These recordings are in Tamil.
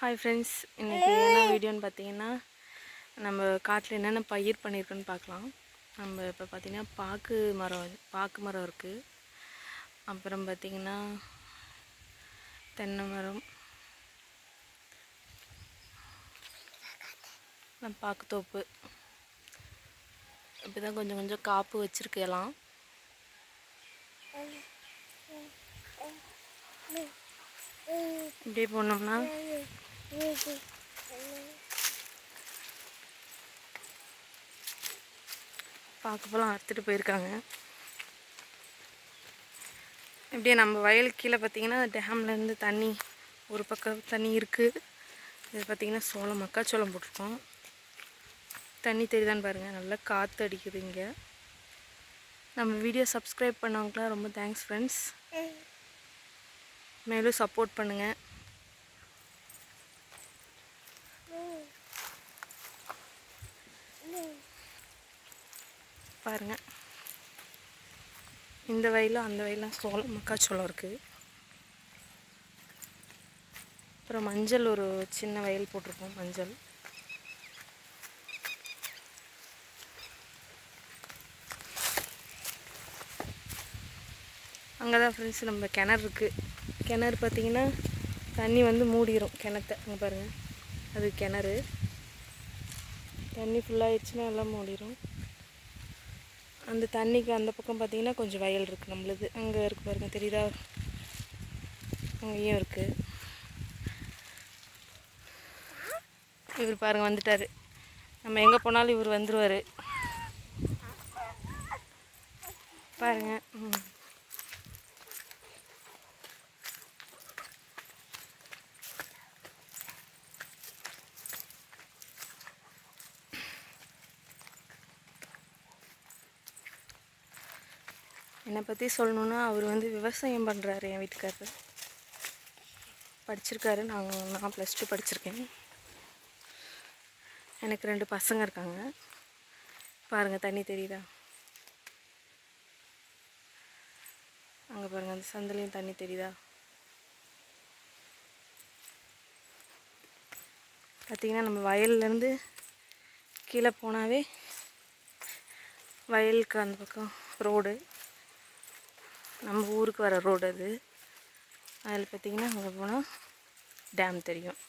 ஹாய் ஃப்ரெண்ட்ஸ், இன்றைக்கி என்ன வீடியோன்னு பார்த்தீங்கன்னா, நம்ம காட்டில் என்னென்ன பயிர் பண்ணியிருக்குன்னு பார்க்கலாம். நம்ம இப்போ பார்த்திங்கன்னா பாக்கு மரம் இருக்குது. அப்புறம் பார்த்திங்கன்னா தென்னை மரம், பாக்குத்தோப்பு, இப்படி தான் கொஞ்சம் கொஞ்சம் காப்பு வச்சுருக்கலாம். இப்படியே போனோம்னா பாக்குப்பழம் அறுத்துட்டு போயிருக்காங்க. இப்படியே நம்ம வயலுக்கு கீழே பார்த்திங்கன்னா டேம்லேருந்து தண்ணி ஒரு பக்கம் தண்ணி இருக்குது. இது பார்த்திங்கன்னா சோளம், மக்காச்சோளம் போட்டிருக்கோம். தண்ணி தெரியுதான்னு பாருங்கள், நல்லா காற்று அடிக்குது இங்கே. நம்ம வீடியோ சப்ஸ்கிரைப் பண்ணவங்களுக்குலாம் ரொம்ப தேங்க்ஸ் ஃப்ரெண்ட்ஸ். மேலும் சப்போர்ட் பண்ணுங்கள். பாருங்கள், இந்த வயலும் அந்த வயலும் சோளம், மக்காச்சோளம் இருக்குது. அப்புறம் மஞ்சள், ஒரு சின்ன வயல் போட்டிருக்கோம் மஞ்சள். அங்கே தான் ஃப்ரெண்ட்ஸ் நம்ம கிணறு இருக்குது. கிணறு பார்த்திங்கன்னா தண்ணி வந்து மூடிடும் கிணத்த. அங்கே பாருங்கள், அது கிணறு. தண்ணி ஃபுல்லாகிடுச்சுன்னா எல்லாம் மூடிடும். அந்த தண்ணிக்கு அந்த பக்கம் பார்த்திங்கன்னா கொஞ்சம் வயல் இருக்குது நம்மளுது. அங்கே இருக்குது பாருங்கள், தெரியுதா? அங்கேயும் இருக்குது. இவர் பாருங்கள் வந்துட்டார். நம்ம எங்கே போனாலும் இவர் வந்துடுவார் பாருங்கள். என்னை பற்றி சொல்லணுன்னா, அவர் வந்து விவசாயம் பண்ணுறாரு. என் வீட்டுக்காரர் படிச்சிருக்காரு. நான் +2 படிச்சிருக்கேன். எனக்கு 2 பசங்க இருக்காங்க. பாருங்கள், தண்ணி தெரியுதா? அங்கே பாருங்கள், அந்த சந்திலையும் தண்ணி தெரியுதா? பார்த்திங்கன்னா நம்ம வயல்லேருந்து கீழே போனாவே வயலுக்கு அந்த பக்கம் ரோடு, நம்ம ஊருக்கு வர ரோடு அது. அதில் பார்த்திங்கன்னா அங்கே போனால் டேம் தெரியும்.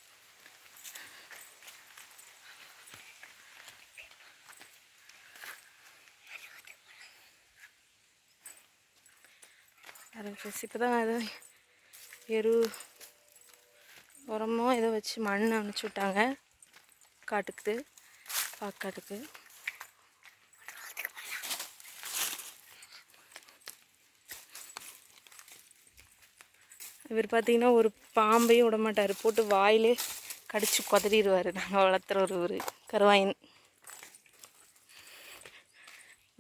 இப்போ தான் ஏதோ உரமோ ஏதோ வச்சு மண் அனுப்பிச்சி விட்டாங்க காட்டுக்கு, பாக்காட்டுக்கு. இவர் பார்த்திங்கன்னா ஒரு பாம்பையும் விட மாட்டார், போட்டு வாயிலே கடிச்சு கொதறிடுவார். நாங்கள் வளர்த்துற ஒரு கருவாயின்.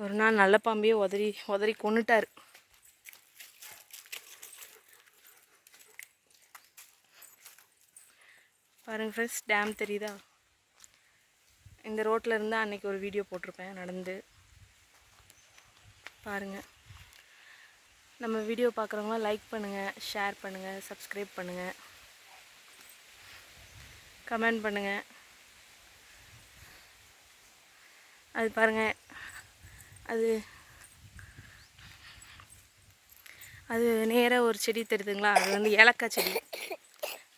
ஒரு நாள் நல்ல பாம்பையே உதறி கொன்னுட்டார். பாருங்கள் ஃப்ரெண்ட்ஸ், டேம் தெரியுதா? இந்த ரோட்டில் இருந்தால் அன்றைக்கி ஒரு வீடியோ போட்டிருப்பேன் நடந்து. பாருங்கள், நம்ம வீடியோ பார்க்குறவங்க லைக் பண்ணுங்கள், ஷேர் பண்ணுங்கள், சப்ஸ்கிரைப் பண்ணுங்கள், கமெண்ட் பண்ணுங்கள். அது பாருங்கள், அது நேராக ஒரு செடி தெரியுதுங்களா? அது வந்து ஏலக்காய் செடி.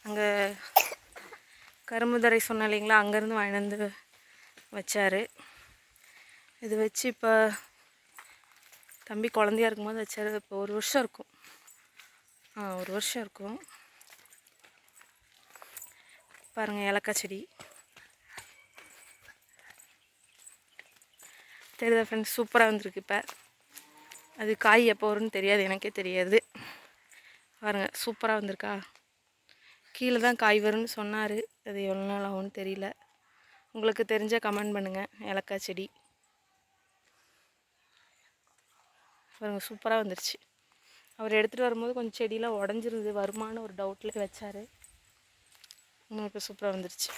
அங்கே கரும்புதரை சொன்ன இல்லைங்களா, அங்கேருந்து வாங்கிட்டு வச்சார். இது வச்சு இப்போ தம்பி குழந்தையா இருக்கும்போது வச்சார். இப்போ 1 வருஷம் இருக்கும். 1 வருஷம் இருக்கும். பாருங்கள், ஏலக்காய் செடி தெரியுதா ஃப்ரெண்ட்ஸ்? சூப்பராக வந்திருக்கு. இப்போ அது காய் எப்போ வரும்னு தெரியாது, எனக்கே தெரியாது. பாருங்கள், சூப்பராக வந்திருக்கா? கீழே தான் காய் வரும்னு சொன்னார். அது எவ்வளோ நாள் ஆகும்னு தெரியல. உங்களுக்கு தெரிஞ்சால் கமெண்ட் பண்ணுங்கள். ஏலக்காய் செடி பாருங்கள், சூப்பராக வந்துருச்சு. அவர் எடுத்துகிட்டு வரும்போது கொஞ்சம் செடியெலாம் உடஞ்சிருது, வருமானு ஒரு டவுட்டில் வச்சார். இன்னும் இப்போ சூப்பராக வந்துருச்சு.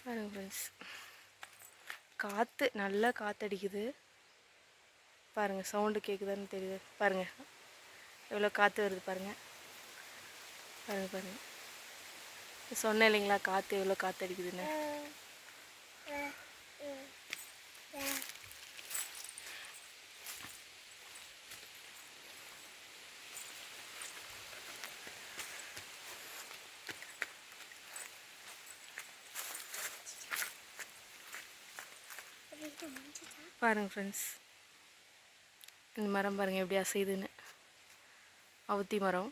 பாருங்கள் ஃப்ரெண்ட்ஸ், காற்று நல்லா காற்றடிக்குது. பாருங்கள் சவுண்டு கேட்குதான்னு தெரியுது பாருங்கள், எவ்வளோ காற்று வருது பாருங்கள். பாருங்கள் பாருங்கள், சொன்னேன் இல்லைங்களா காற்று எவ்வளோ காற்று அடிக்குதுன்னு. பாருங்கள் ஃப்ரெண்ட்ஸ், இந்த மரம் பாருங்கள் எப்படி அசையுதுன்னு. அவுத்தி மரம்.